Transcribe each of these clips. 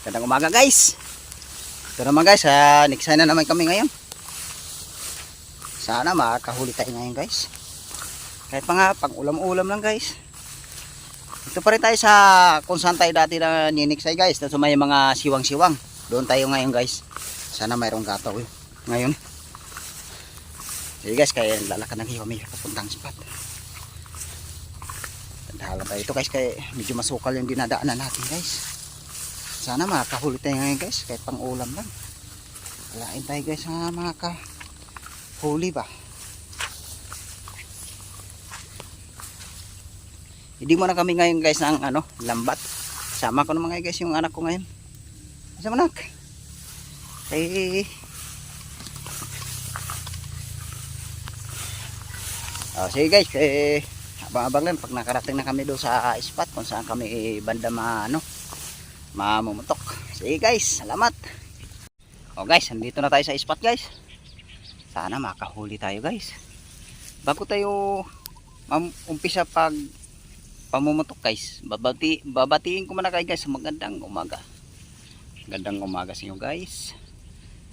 Magandang umaga guys. Ito naman guys, next na naman kami ngayon. Sana makakahuli tayo ngayon guys. Kahit pa nga pang ulam-ulam lang guys. Ito pa rin tayo sa kung saan tayo dati na niniksay guys. Doon sa may mga siwang-siwang. Doon tayo ngayon guys. Sana mayroong gataw ngayon. Sige guys, kaya lalakad ng kami papuntang spot. Tandaan tayo ito guys, kaya medyo masukal yung dinadaanan natin guys. Sana makakahuli tayo ngayon guys, kahit pang ulam lang. Alain tayo guys sa makakahuli ba. Hindi mo na kami ngayon guys ng lambat. Sama ko naman guys yung anak ko ngayon. Asa manak? Sige guys, abang-abang lang pag nakarating na kami doon sa spot kung saan kami banda mamumutok. Sige guys, salamat. Guys, nandito na tayo sa spot guys. Sana makahuli tayo guys. Bago tayo umpisa pag pamumutok guys, babatiin ko muna kayo guys. Magandang umaga. Magandang umaga sa inyo guys.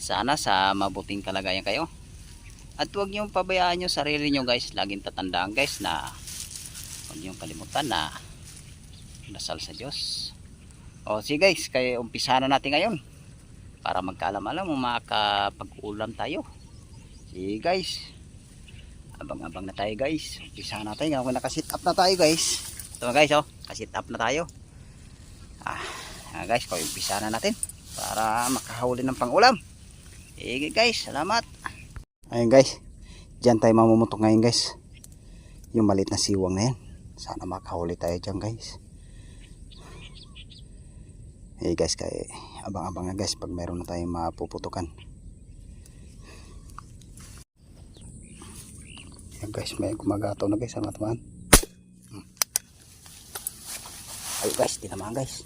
Sana sa mabuting kalagayan kayo. At huwag niyong pabayaan yung sarili nyo guys. Laging tatandaan guys na huwag niyong kalimutan na dasal sa Diyos. Sige guys, kaya umpisa na natin ngayon para magkaalam-alam makakapag-ulam tayo. Sige guys, abang-abang na tayo guys. Umpisa natin, nakasit up na tayo guys. Ito guys, kasit up na tayo. Guys, kaya umpisa na natin para makahuli ng pang-ulam. Sige guys, salamat. Ayun guys, dyan tayo mamumutok ngayon guys. Yung maliit na siwang na yan, sana makahuli tayo dyan guys. Guys, kaya abang-abang na guys pag meron na tayong mapuputukan. Ayan guys, may gumagato na guys ang ataman. Ay guys, tinamaan guys.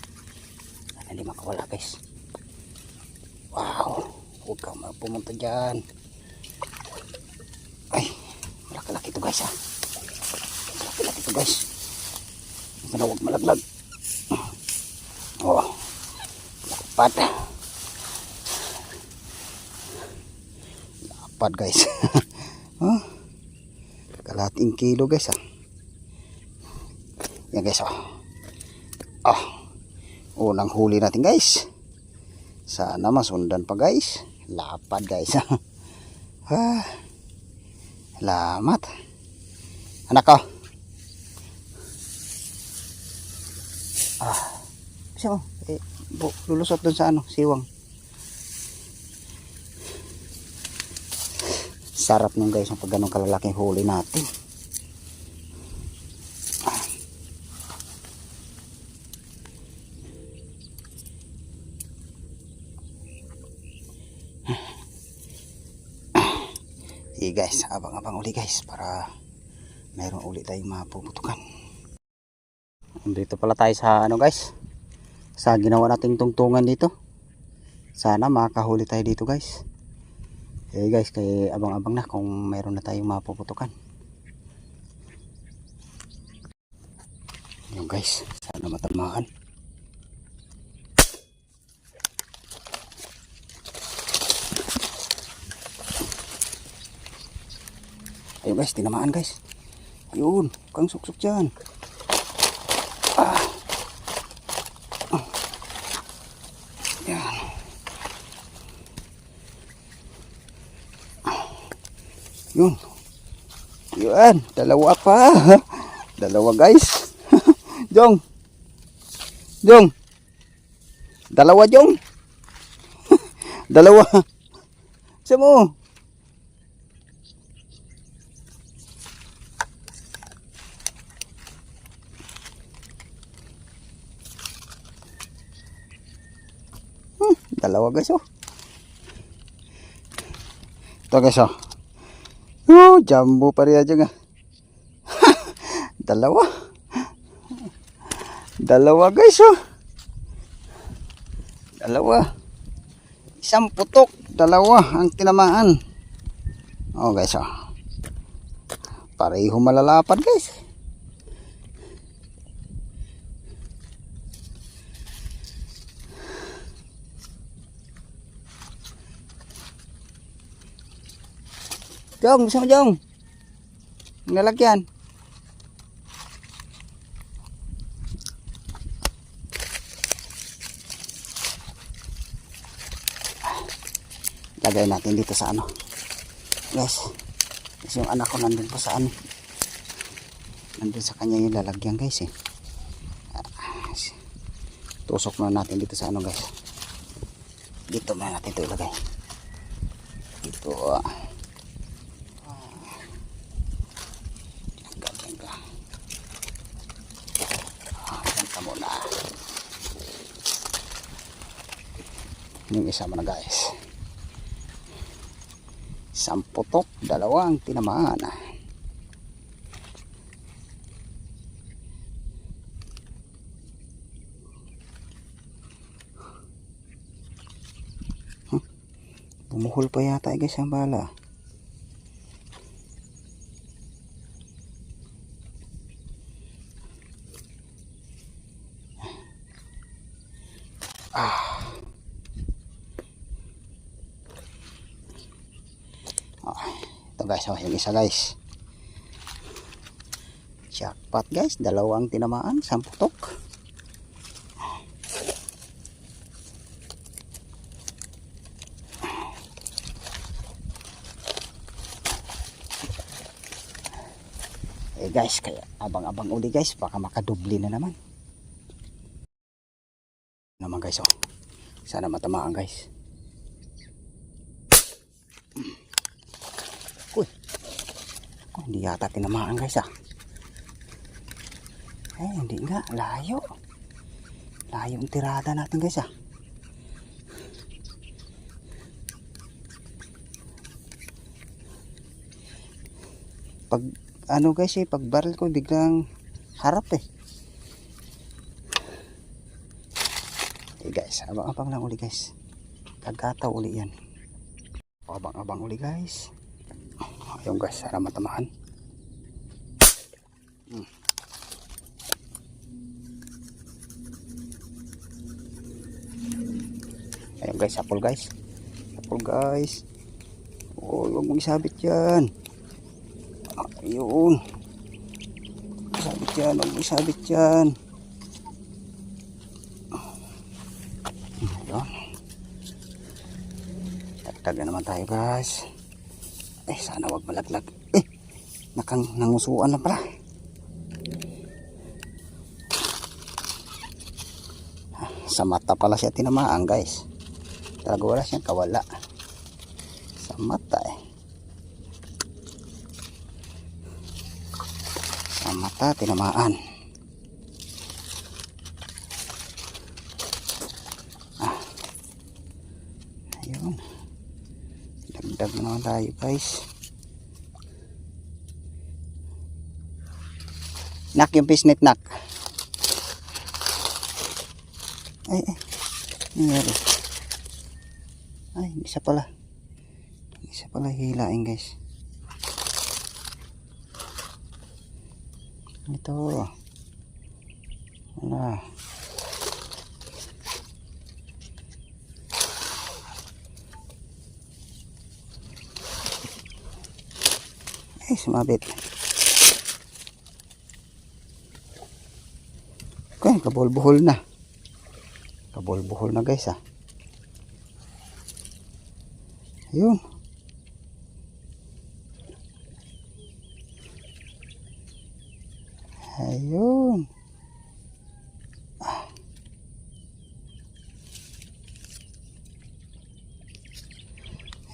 Hindi makawala guys. Wow, huwag kang pumunta dyan. Ay, malaki-laki ito guys malaki-laki ito guys. Sana huwag malaglag. Lapad guys. Kalahating kilo guys yan guys unang huli natin guys. Sana masundan pa guys. Lapad guys. Salamat anak ko. Siya lulusot dun sa siwang. Sarap nung guys pag ganun kalalaking huli natin. Sige guys, abang-abang uli guys para meron uli tayong mapuputukan. Dito pala tayo sa guys, sa ginawa nating tungtungan dito. Sana makahuli tayo dito guys. Guys, kaya abang-abang na kung meron na tayong mapuputukan. Yung guys, sana matamaan. Ayun guys, tinamaan guys. Ayun, kang suksok dyan. Yan. Yun, dalawa pa. Dalawa guys. Jong. Dalawa Jong. Dalawa. Sa mo. Dalawa guys ito guys jumbo pa rin aja nga. Dalawa guys dalawa, isang putok, dalawa ang tinamaan. Guys pareho malalapad guys. Jong, bisa mo Jong. Ang lalagyan. Lagay natin dito sa ano. Guys. Kasi yung anak ko nandun po sa ano. Nandun sa kanya yung lalagyan guys eh. Tusok na natin dito sa ano guys. Dito na natin ito ilagay. Dito. Ganda muna. Yung isa mo na guys. Isang putok, dalawang tinamaan. Bumuhol pa yata guys ang bala. Ito guys, yung isa guys. Jackpot guys, dalawang tinamaan, isang putok. Guys, kaya abang-abang uli guys, baka makadubli na naman guys. Oh, sana matamaan guys. Uy, hindi yata tinamaan guys hindi nga, layo yung tirada natin guys pag ano guys pag barrel ko biglang harap guys, abang-abang lang uli guys, kagataw uli yan. Abang-abang uli guys. Ayun guys, sana matamaan. Ayun guys, sapul guys. Oh, huwag mong isabit yan. Ayun. Huwag mong isabit yan. Ayun. Tagtag na naman tayo guys. Sana wag malaglag. Nangusuan na pala. Sa mata pala siya tinamaan guys. Talaga wala siyang kawala. Sa mata Sa mata tinamaan. Ayun. Dagdag na naman tayo guys. Nak yung pisnet nak. Nangyari. Isa pala hilain guys. Ito. Wala. Sumabit. Okay, kabulbuhol na. Kabulbuhol na guys Ayun. Ayun.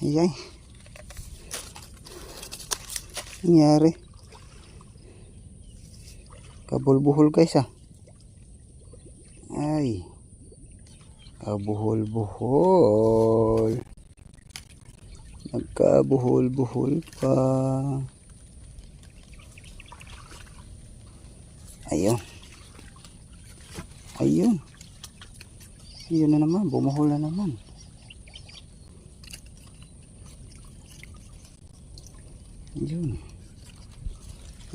Ayan. Nangyari. Kabulbuhol guys Ay. Kabuhol-buhol. Nagkabuhol-buhol pa. Ayun. Ayun na naman. Bumuhol na naman.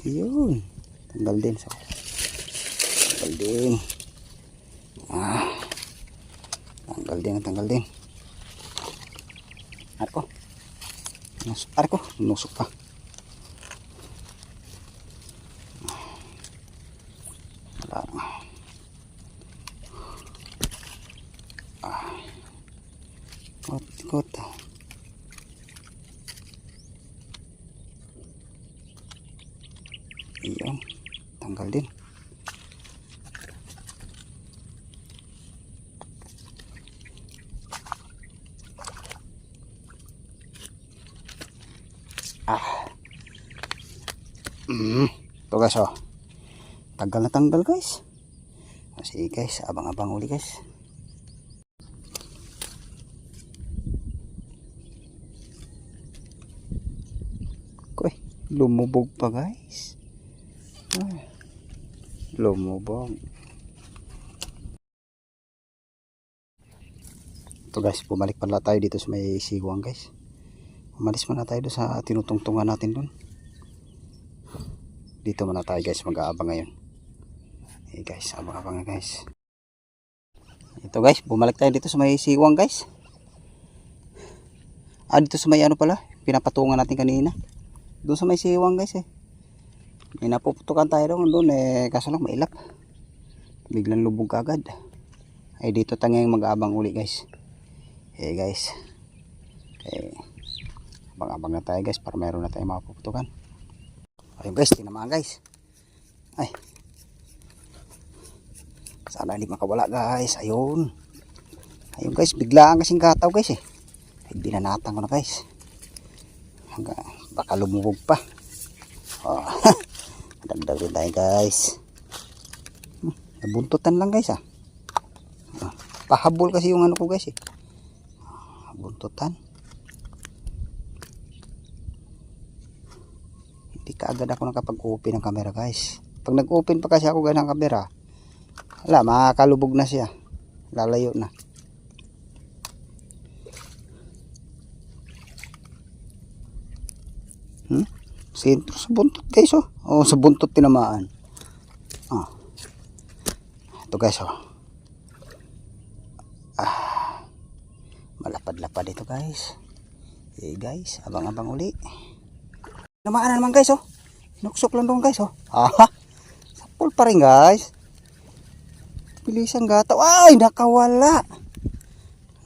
Ayun. Tanggal din. Tanggal din. Tanggal din. Ako. Ari ko, nusok pa. Wala. Ikot. Iyon, tanggal din. Ito guys, oh. Tanggal na tanggal guys. Sige guys, abang-abang uli guys. Koy, lumubog pa guys. Lumubog. Ito guys, bumalik pala tayo dito sa may siwang guys. Umalis muna tayo doon sa tinutungtungan natin doon. Dito muna tayo guys, mag-aabang ngayon. Guys, abang-abang guys. Ito guys, bumalik tayo dito sa may siwang guys. Dito sa may ano pala, pinapatungan natin kanina. Doon sa may siwang guys may napuputukan tayo doon kaso lang mailap. Biglang lubog agad. Dito tayo mag-aabang uli guys. Guys. Abang-abang na tayo guys para mayroon na tayong mapuputukan. Ayun guys, tinamaan guys. Sana hindi makawala guys. Ayun guys, biglaan kasing kataw guys binanatan ko na guys. Baka lumubog pa. Dagdag rin tayo guys. Nabuntutan lang guys pahabol kasi yung ano ko guys buntutan. Hindi kaagad ako nakapag-open ng camera guys. Pag nag-open pa kasi ako guys ng camera, wala, makakalubog na siya, lalayo na. Sentro sa buntot guys sa buntot tinamaan. Ito guys malapad-lapad ito guys. Guys, abang-abang uli. Namaan na naman guys Nuksok lang doon guys sapul pa rin guys. Bilisang gataw. Ay, nakawala.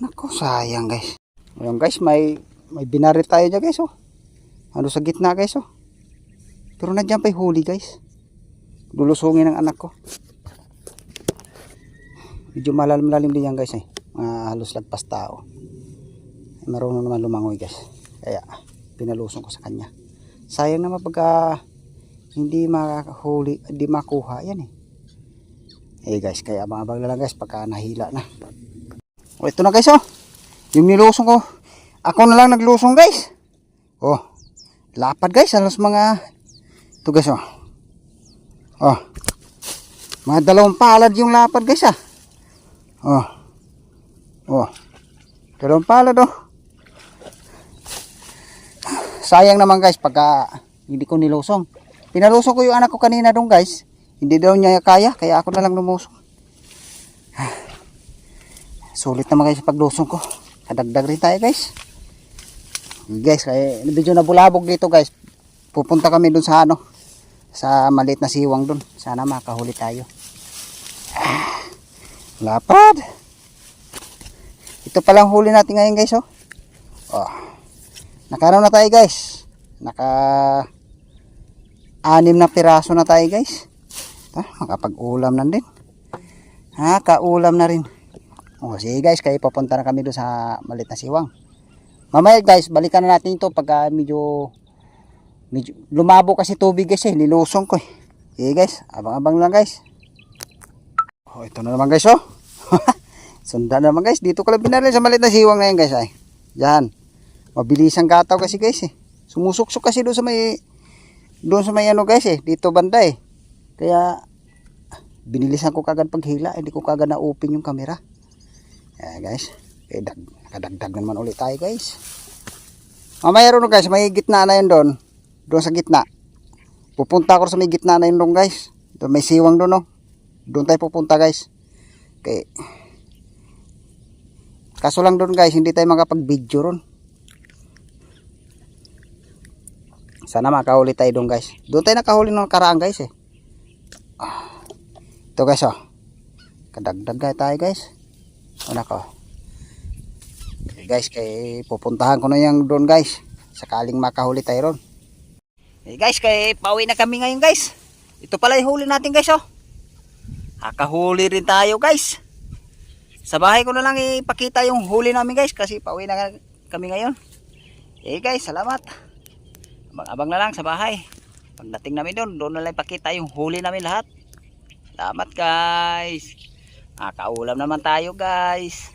Nako, sayang guys. Ayun guys, may binarit tayo dyan guys ano sa gitna guys pero nandiyan pa yung huli guys. Lulusungin ng anak ko. Medyo malalim din yan guys halos lagpas tao. Marunong naman lumangoy guys, kaya pinalusong ko sa kanya. Sayang naman pagka hindi makahuli, hindi makuha yan guys, kaya abang-abang na lang guys pagka nahila na. Ito na guys yung nilusong ko, ako na lang naglusong guys. Lapad guys, halos mga ito guys mga 2 palad yung lapad guys 2 palad sayang naman guys pagka hindi ko nilusong. Pinalusong ko yung anak ko kanina doon guys, hindi daw niya kaya, kaya ako na lang lumusong. Sulit naman guys paglusong ko. Kadagdag rin tayo guys. Guys, kaya medyo nabulabog dito guys. Pupunta kami doon sa sa maliit na siwang doon. Sana makahuli tayo. Lapad. Ito palang huli natin ngayon guys Nakaroon na tayo guys. 6 na piraso na tayo guys. Makapag-ulam na din. Kaulam na rin. Sige guys, kaya papunta na kami doon sa maliit na siwang. Mamaya guys, balikan na natin ito pagka medyo lumabo kasi tubig guys nilusong ko Sige guys, abang-abang lang guys. Ito na naman guys sundan na naman guys. Dito ko lang binaril sa maliit na siwang na yan guys Diyan. Mabilis ang gataw kasi guys Sumusuksok kasi doon sa may ano guys dito banda Kaya binilisan ko kagad paghila, hindi ko kagad na open yung camera. Guys, nakadagdag naman ulit tayo guys. Mamaya ron guys, may gitna na yun doon sa gitna. Pupunta ako sa may gitna na yun doon guys. Doon may siwang doon doon tayo pupunta guys. Okay. Kaso lang doon guys, hindi tayo makapag video ron. Sana makahuli tayo doon guys. Doon tayo nakahuli nung karaan guys eh. Ito guys oh. Kadagdag tayo guys. Una ko. Okay, guys, kay pupuntahan ko na yung doon guys. Sakaling makahuli tayo ron. Okay, guys, kay pauwi na kami ngayon guys. Ito pala yung huli natin guys oh. Nakahuli rin tayo guys. Sa bahay ko na lang ipakita yung huli namin guys kasi pauwi na kami ngayon. Okay guys, salamat. Abang-abang na lang sa bahay. Pagdating namin doon na lang ipakita yung huli namin lahat. Salamat guys. Nakaulam naman tayo guys.